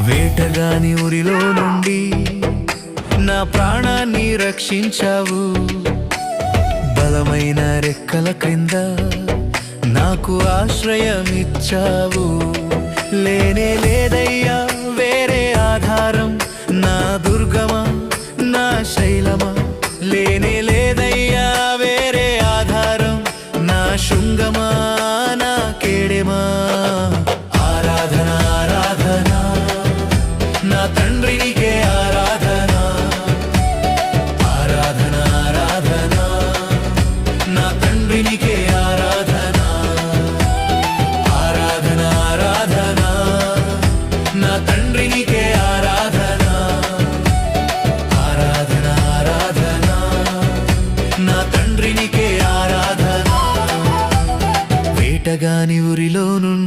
వేటగాని ఊరిలో నుండి నా ప్రాణాన్ని రక్షించావు. బలమైన రెక్కల క్రింద నాకు ఆశ్రయమిచ్చావు. లేనే లేదయ్యా వేరే ఆధారం, నా దుర్గమా నా శైలమా. లేనే లేదయ్యా వేరే ఆధారం, నా శృంగమా నా కేడెమా. ఆరాధన ఆరాధన నా తండ్రి నీకే ఆరాధన. ఆరాధన ఆరాధన నా తండ్రి నీకే ఆరాధన. ఆరాధన ఆరాధన నా తండ్రి నీకే ఆరాధన. ఆరాధన ఆరాధన నా తండ్రి నీకే ఆరాధన. వేటగాని ఊరిలో నుండి